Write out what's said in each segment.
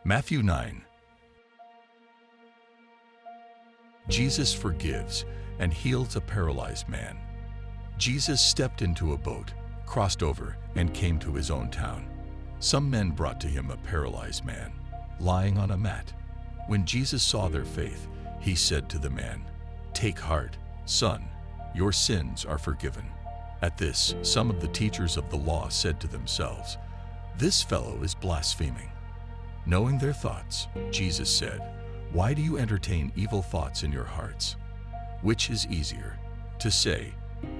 Matthew 9. Jesus forgives and heals a paralyzed man. Jesus stepped into a boat, crossed over, and came to his own town. Some men brought to him a paralyzed man, lying on a mat. When Jesus saw their faith, he said to the man, "Take heart, son, your sins are forgiven." At this, some of the teachers of the law said to themselves, "This fellow is blaspheming." Knowing their thoughts, Jesus said, "Why do you entertain evil thoughts in your hearts? Which is easier, to say,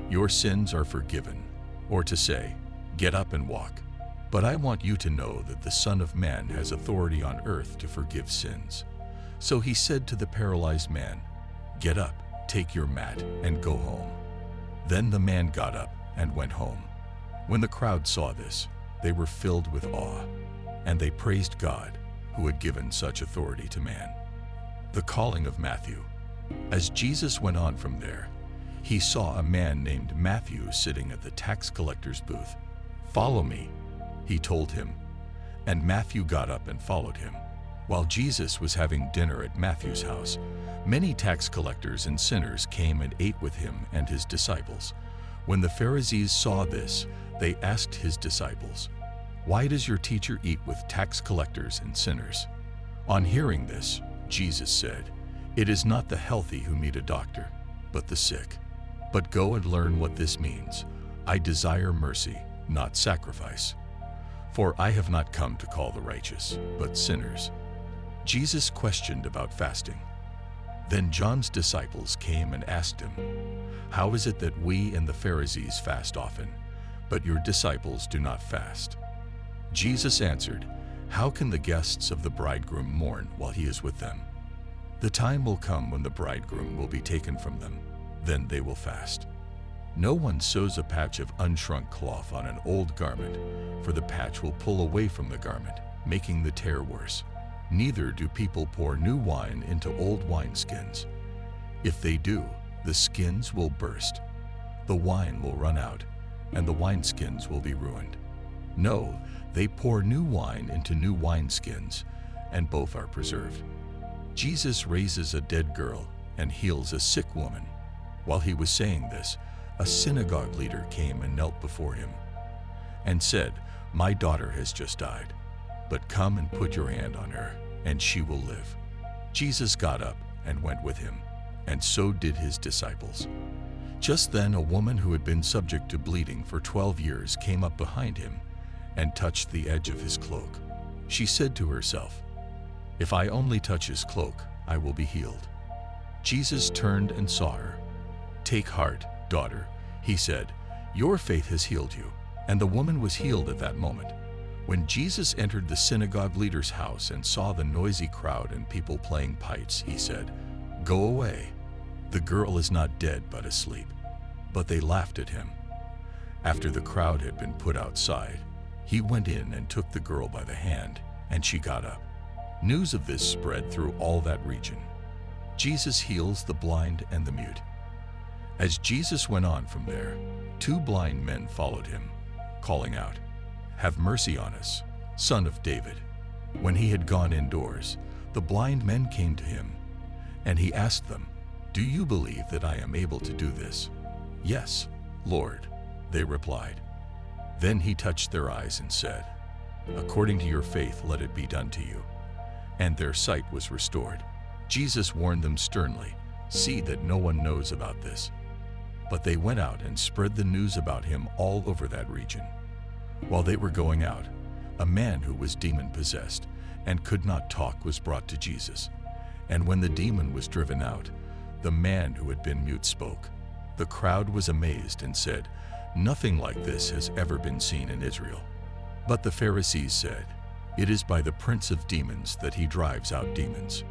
'Your sins are forgiven,' or to say, 'Get up and walk'? But I want you to know that the Son of Man has authority on earth to forgive sins." So he said to the paralyzed man, "Get up, take your mat, and go home." Then the man got up and went home. When the crowd saw this, they were filled with awe, and they praised God, who had given such authority to man. The calling of Matthew. As Jesus went on from there, he saw a man named Matthew sitting at the tax collector's booth. "Follow me," he told him, and Matthew got up and followed him. While Jesus was having dinner at Matthew's house, many tax collectors and sinners came and ate with him and his disciples. When the Pharisees saw this, they asked his disciples, "Why does your teacher eat with tax collectors and sinners?" On hearing this, Jesus said, "It is not the healthy who need a doctor, but the sick. But go and learn what this means. I desire mercy, not sacrifice. For I have not come to call the righteous, but sinners." Jesus questioned about fasting. Then John's disciples came and asked him, "How is it that we and the Pharisees fast often, but your disciples do not fast?" Jesus answered, "How can the guests of the bridegroom mourn while he is with them? The time will come when the bridegroom will be taken from them. Then they will fast. No one sews a patch of unshrunk cloth on an old garment, for the patch will pull away from the garment, making the tear worse. Neither do people pour new wine into old wineskins. If they do, the skins will burst. The wine will run out, and the wineskins will be ruined. No, they pour new wine into new wineskins, and both are preserved." Jesus raises a dead girl and heals a sick woman. While he was saying this, a synagogue leader came and knelt before him and said, "My daughter has just died, but come and put your hand on her, and she will live." Jesus got up and went with him, and so did his disciples. Just then a woman who had been subject to bleeding for 12 years came up behind him and touched the edge of his cloak. She said to herself, "If I only touch his cloak, I will be healed." Jesus turned and saw her. "Take heart, daughter," he said, "your faith has healed you." And the woman was healed at that moment. When Jesus entered the synagogue leader's house and saw the noisy crowd and people playing pipes, he said, "Go away. The girl is not dead but asleep." But they laughed at him. After the crowd had been put outside, he went in and took the girl by the hand, and she got up. News of this spread through all that region. Jesus heals the blind and the mute. As Jesus went on from there, 2 blind men followed him, calling out, "Have mercy on us, Son of David." When he had gone indoors, the blind men came to him, and he asked them, "Do you believe that I am able to do this?" "Yes, Lord," they replied. Then he touched their eyes and said, "According to your faith, let it be done to you." And their sight was restored. Jesus warned them sternly, "See that no one knows about this." But they went out and spread the news about him all over that region. While they were going out, a man who was demon-possessed and could not talk was brought to Jesus. And when the demon was driven out, the man who had been mute spoke. The crowd was amazed and said, "Nothing like this has ever been seen in Israel." But the Pharisees said, "It is by the prince of demons that he drives out demons."